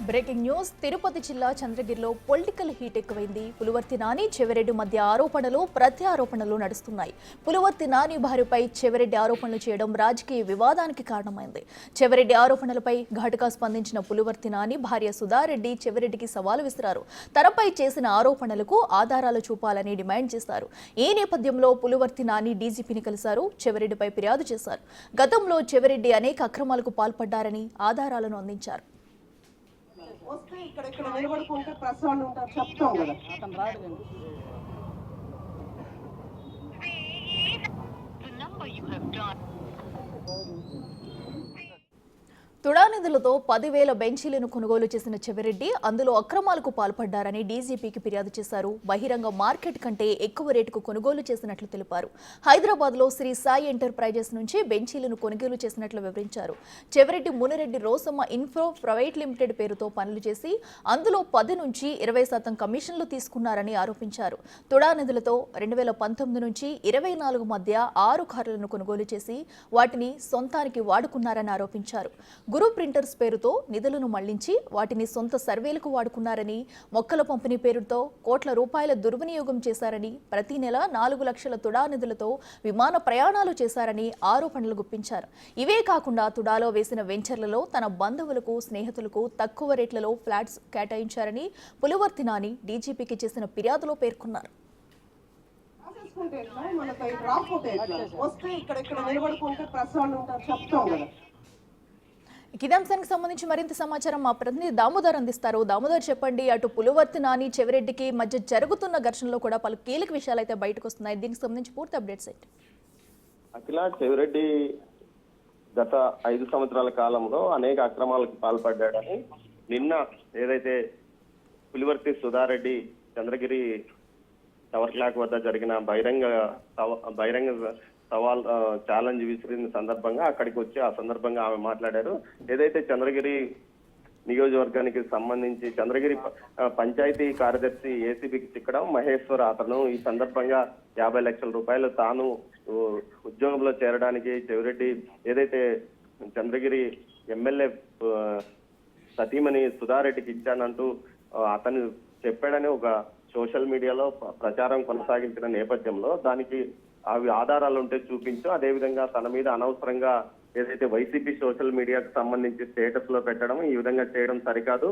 Breaking news Tirupati జిల్లా చంద్రగిరిలో political heat ఎక్కువైంది. పులివర్తి నాని చెవిరెడ్డి మధ్య ఆరోపణలు ప్రత్యారోపణలు నడుస్తున్నాయి. పులివర్తి నాని భార్యపై చెవిరెడ్డి ఆరోపణలు చేయడం రాజకీయ వివాదానికి కారణమైంది. చెవిరెడ్డి ఆరోపణలపై ఘాటుగా స్పందించిన పులివర్తి నాని భార్య సుధారెడ్డి చెవిరెడ్డికి సవాలు విసిరారు. తనపై చేసిన ఆరోపణలకు ఆధారాలు చూపాలని డిమాండ్ చేశారు. ఈ నేపథ్యంలో పులివర్తి నాని డీజీపీని కలిశారు. చెవిరెడ్డిపై ఫిర్యాదు చేశారు. గతంలో చెవిరెడ్డి అనేక అక్రమాలకు పాల్పడ్డారని ఆధారాలను అందించారు. వస్తే ఇక్కడ నిలబడుకుంటే ప్రెస్ వాళ్ళు ఉంటారు చెప్తాం కదా అతను రాడు. తుడా నిధులతో 10,000 బెంచీలను కొనుగోలు చేసిన చెవిరెడ్డి అందులో అక్రమాలకు పాల్పడ్డారని డీజీపీకి ఫిర్యాదు చేశారు. బహిరంగ మార్కెట్ కంటే ఎక్కువ రేటుకు కొనుగోలు చేసినట్లు తెలిపారు. హైదరాబాద్లో శ్రీ సాయి ఎంటర్ప్రైజెస్ నుంచి బెంచీలను కొనుగోలు చేసినట్లు వివరించారు. చెవిరెడ్డి మునిరెడ్డి రోసమ్మ ఇన్ఫ్రో ప్రైవేట్ లిమిటెడ్ పేరుతో పనులు చేసి అందులో 10 నుంచి 20% కమిషన్లు తీసుకున్నారని ఆరోపించారు. తుడా నిధులతో 2019 నుంచి 24 మధ్య 6 కార్లను కొనుగోలు చేసి వాటిని సొంతానికి వాడుకున్నారని ఆరోపించారు. గురు ప్రింటర్స్ పేరుతో నిధులను మళ్లించి వాటిని సొంత సర్వేలకు వాడుకున్నారని, మొక్కల పంపిణీ పేరుతో కోట్ల రూపాయల దుర్వినియోగం చేశారని, ప్రతి నెల 4 లక్షల తుడా నిధులతో విమాన ప్రయాణాలు చేశారని ఆరోపణలు గుప్పించారు. ఇవే కాకుండా తుడాలో వేసిన వెంచర్లలో తన బంధువులకు, స్నేహితులకు తక్కువ రేట్లలో ఫ్లాట్స్ కేటాయించారని పులివర్తి నాని డీజీపీకి చేసిన ఫిర్యాదులో పేర్కొన్నారు. ఇదంశానికి సంబంధించి మరింత సమాచారం మా ప్రతినిధి దామోదర్ అందిస్తారు. దామోదర్, చెప్పండి, అటు పులివర్తి నాని చెవిరెడ్డికి మధ్య జరుగుతున్న ఘర్షణలో కూడా పలు కీలక విషయాలు అయితే బయటకు వస్తున్నాయి. దీనికి సంబంధించి పూర్తి అప్డేట్స్ ఏంటి? అఖిల, చెవిరెడ్డి గత 5 సంవత్సరాల కాలంలో అనేక అక్రమాలకు పాల్పడ్డాడని నిన్న ఏదైతే పులివర్తి సుధారెడ్డి చంద్రగిరి టవర్ క్లాక్ వద్ద జరిగిన బహిరంగ సవాల్ ఛాలెంజ్ విసిరిన సందర్భంగా అక్కడికి వచ్చి ఆ సందర్భంగా ఆమె మాట్లాడారు. ఏదైతే చంద్రగిరి నియోజకవర్గానికి సంబంధించి చంద్రగిరి పంచాయతీ కార్యదర్శి ఏసీబీకి చిక్కడం మహేశ్వర్, అతను ఈ సందర్భంగా 50 లక్షల రూపాయలు తాను ఉద్యోగంలో చేరడానికి చెవిరెడ్డి ఏదైతే చంద్రగిరి ఎమ్మెల్యే సతీమణి సుధారెడ్డికి ఇచ్చానంటూ అతను చెప్పాడని ఒక సోషల్ మీడియాలో ప్రచారం కొనసాగించిన నేపథ్యంలో దానికి అవి ఆధారాలు ఉంటే చూపించు, అదేవిధంగా తన మీద అనవసరంగా ఏదైతే వైసీపీ సోషల్ మీడియాకు సంబంధించి స్టేటస్ లో పెట్టడం, ఈ విధంగా చేయడం సరికాదు,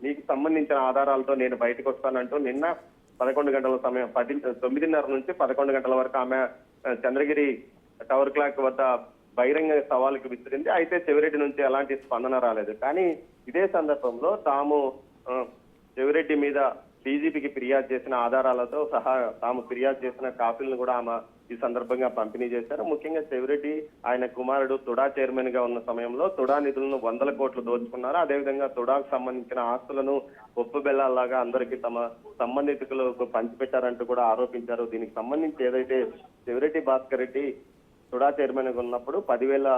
నీకు సంబంధించిన ఆధారాలతో నేను బయటకు వస్తానంటూ నిన్న 11 గంటల సమయం 9:30 నుంచి 11 గంటల వరకు ఆమె చంద్రగిరి టవర్ క్లాక్ వద్ద బహిరంగ సవాలుకి విసిరింది. అయితే చెవిరెడ్డి నుంచి ఎలాంటి స్పందన రాలేదు. కానీ ఇదే సందర్భంలో చెవిరెడ్డి మీద డీజీపీకి ఫిర్యాదు చేసిన ఆధారాలతో సహా తాము ఫిర్యాదు చేసిన కాపీలను కూడా ఆమె ఈ సందర్భంగా పంపిణీ చేశారు. ముఖ్యంగా చెవిరెడ్డి ఆయన కుమారుడు తుడా చైర్మన్ గా ఉన్న సమయంలో తుడా నిధులను 100 కోట్లు దోచుకున్నారు. అదేవిధంగా తుడాకు సంబంధించిన ఆస్తులను ఉప్పు బెల్లాల్లాగా అందరికీ తమ సంబంధితులకు పంచిపెట్టారంటూ కూడా ఆరోపించారు. దీనికి సంబంధించి ఏదైతే చెవిరెడ్డి భాస్కర్ రెడ్డి తుడా చైర్మన్ గా ఉన్నప్పుడు 10,000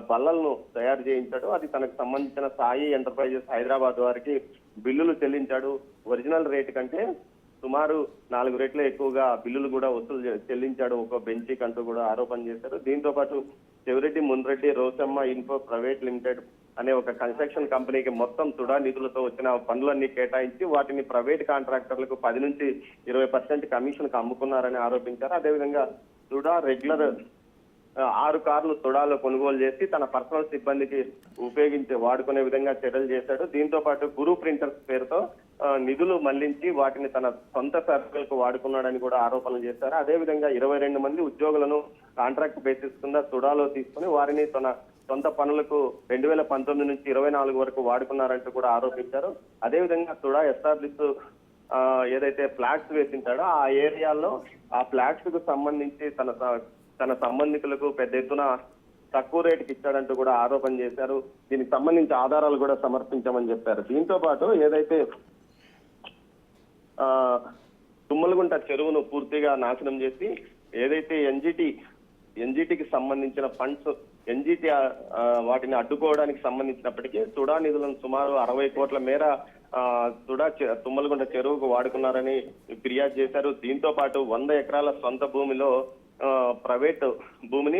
బల్లలను తయారు చేయించాడు. అది తనకు సంబంధించిన సాయి ఎంటర్ప్రైజెస్ హైదరాబాద్ వారికి బిల్లులు చెల్లించాడు. ఒరిజినల్ రేటు కంటే సుమారు 4 రెట్లు ఎక్కువగా బిల్లులు కూడా చెల్లించాడు ఒక బెంచీ కంటూ కూడా ఆరోపణ చేశారు. దీంతో పాటు Chevireddy Munireddy Rosamma info private limited అనే ఒక కన్స్ట్రక్షన్ కంపెనీకి మొత్తం తుడా నిధులతో వచ్చిన పనులన్నీ కేటాయించి వాటిని ప్రైవేట్ కాంట్రాక్టర్లకు 10 నుంచి 20% కమిషన్ కు అమ్ముకున్నారని ఆరోపించారు. అదేవిధంగా తుడా రెగ్యులర్ 6 కార్లు తుడాలో కొనుగోలు చేసి తన పర్సనల్ సిబ్బందికి వాడుకునే విధంగా చర్యలు చేశాడు. దీంతో పాటు గురు ప్రింటర్స్ పేరుతో నిధులు మళ్లించి వాటిని తన సొంత సర్వేలకు వాడుకున్నాడని కూడా ఆరోపణలు చేశారు. అదేవిధంగా 22 మంది ఉద్యోగులను కాంట్రాక్ట్ బేసిస్ కింద తుడాలో తీసుకుని వారిని తన సొంత పనులకు 2019 నుంచి 24 వరకు వాడుకున్నారంటూ కూడా ఆరోపించారు. అదేవిధంగా తుడా ఎస్టాబ్లిష్ ఏదైతే ఫ్లాట్స్ వేసింటాడో ఆ ఏరియాలో ఆ ఫ్లాట్స్ కు సంబంధించి తన సంబంధికులకు పెద్ద ఎత్తున తక్కువ రేటుకి ఇచ్చాడంటూ కూడా ఆరోపణ చేశారు. దీనికి సంబంధించి ఆధారాలు కూడా సమర్పించామని చెప్పారు. దీంతో పాటు ఏదైతే తుమ్మలగుంట చెరువును పూర్తిగా నాశనం చేసి ఏదైతే ఎన్జిటికి సంబంధించిన ఫండ్స్ ఎన్జిటి వాటిని అడ్డుకోవడానికి సంబంధించినప్పటికీ తుడా నిధులను సుమారు 60 కోట్ల మేర తుమ్మలగుంట చెరువుకు వాడుకున్నారని ఫిర్యాదు చేశారు. దీంతో పాటు 100 ఎకరాల సొంత భూమిలో ప్రైవేట్ భూమిని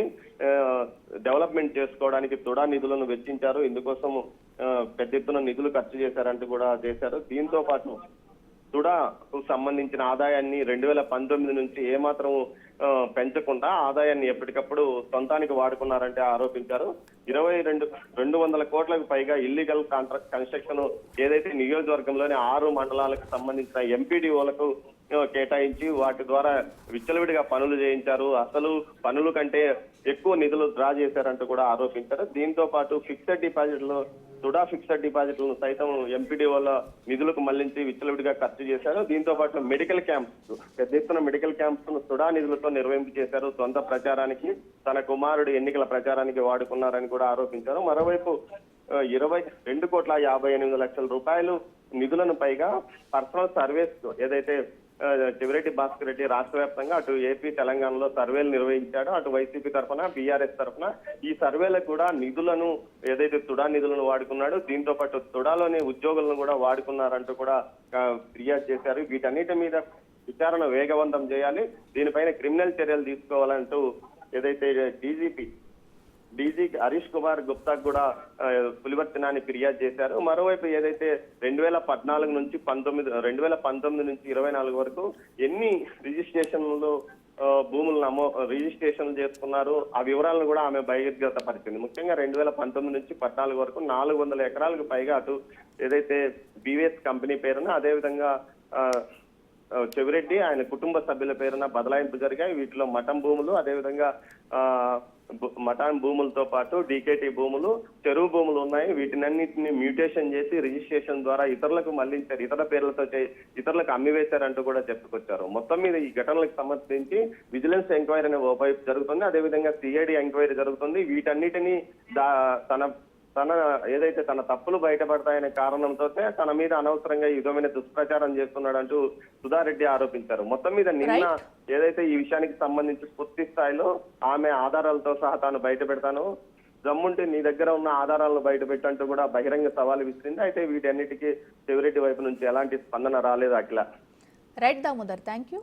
డెవలప్మెంట్ చేసుకోవడానికి తుడా నిధులను వెచ్చించారు. ఇందుకోసం పెద్ద ఎత్తున నిధులు ఖర్చు చేశారంటూ కూడా చేశారు. దీంతో పాటు తుడాకు సంబంధించిన ఆదాయాన్ని 2019 నుంచి ఏమాత్రం పెంచకుండా ఆదాయాన్ని ఎప్పటికప్పుడు సొంతానికి వాడుకున్నారంటే ఆరోపించారు. 200 కోట్లకు పైగా ఇల్లీగల్ కన్స్ట్రక్షన్ ఏదైతే నియోజకవర్గంలోని 6 మండలాలకు సంబంధించిన ఎంపీడీఓలకు కేటాయించి వాటి ద్వారా విచ్చలవిడిగా పనులు చేయించారు. అసలు పనుల కంటే ఎక్కువ నిధులు డ్రా చేశారంటూ కూడా ఆరోపించారు. దీంతో పాటు ఫిక్స్డ్ డిపాజిట్లు తుడా ఫిక్స్డ్ డిపాజిట్లను సైతం ఎంపీడీఓల నిధులకు మళ్లించి విచ్చలవిడిగా ఖర్చు చేశారు. దీంతో పాటు మెడికల్ క్యాంప్స్ పెద్ద ఎత్తున మెడికల్ క్యాంప్స్ ను తుడా నిధులతో నిర్వహింపు చేశారు. సొంత ప్రచారానికి తన కుమారుడు ఎన్నికల ప్రచారానికి వాడుకున్నారని కూడా ఆరోపించారు. మరోవైపు 22,58,00,000 రూపాయలు నిధులను పైగా పర్సనల్ సర్వేస్ ఏదైతే చెవిరెడ్డి భాస్కర్ రెడ్డి రాష్ట్ర వ్యాప్తంగా అటు ఏపీ తెలంగాణలో సర్వేలు నిర్వహించాడు. అటు వైసీపీ తరఫున బీఆర్ఎస్ తరఫున ఈ సర్వేలకు కూడా నిధులను ఏదైతే తుడా నిధులను వాడుకున్నాడు. దీంతో పాటు తుడాలోని ఉద్యోగులను కూడా వాడుకున్నారంటూ కూడా ఫిర్యాదు చేశారు. వీటన్నిటి మీద విచారణ వేగవంతం చేయాలి, దీనిపైన క్రిమినల్ చర్యలు తీసుకోవాలంటూ ఏదైతే డీజీ హరీష్ కుమార్ గుప్తా కూడా పులివర్తనాన్ని ఫిర్యాదు చేశారు. మరోవైపు ఏదైతే 2014 నుంచి 24 వరకు ఎన్ని రిజిస్ట్రేషన్లు భూములను రిజిస్ట్రేషన్ చేసుకున్నారు ఆ వివరాలను కూడా ఆమె బహిర్గతపరిచింది. ముఖ్యంగా 2019 నుంచి 14 వరకు 400 ఎకరాలకు పైగా అటు ఏదైతే బీవీఎస్ కంపెనీ పేరున అదేవిధంగా చెవిరెడ్డి ఆయన కుటుంబ సభ్యుల పేరున బదలాయింపు జరిగాయి. వీటిలో మఠం భూములు అదేవిధంగా మఠాన్ భూములతో పాటు డీకేటీ భూములు చెరువు భూములు ఉన్నాయి. వీటినన్నింటినీ మ్యూటేషన్ చేసి రిజిస్ట్రేషన్ ద్వారా ఇతరులకు మళ్లించారు, ఇతర పేర్లతో ఇతరులకు అమ్మివేశారంటూ కూడా చెప్పుకొచ్చారు. మొత్తం మీద ఈ ఘటనలకు సంబంధించి విజిలెన్స్ ఎంక్వైరీ అనే వైపు జరుగుతుంది, అదేవిధంగా సిఐడి ఎంక్వైరీ జరుగుతుంది. వీటన్నిటినీ తన ఏదైతే తన తప్పులు బయటపడతాయనే కారణంతో తన మీద అనవసరంగా ఈ విధమైన దుష్ప్రచారం చేస్తున్నాడంటూ సుధారెడ్డి ఆరోపించారు. మొత్తం మీద నిన్న ఏదైతే ఈ విషయానికి సంబంధించి పూర్తి స్థాయిలో ఆమె ఆధారాలతో సహా తాను బయట పెడతాను, జమ్ముంటే నీ దగ్గర ఉన్న ఆధారాలను బయట పెట్టంటూ కూడా బహిరంగ సవాలు విసిరింది. అయితే వీటన్నిటికీ చెవిరెడ్డి వైపు నుంచి ఎలాంటి స్పందన రాలేదు. Akhila. Right Damodar, thank you.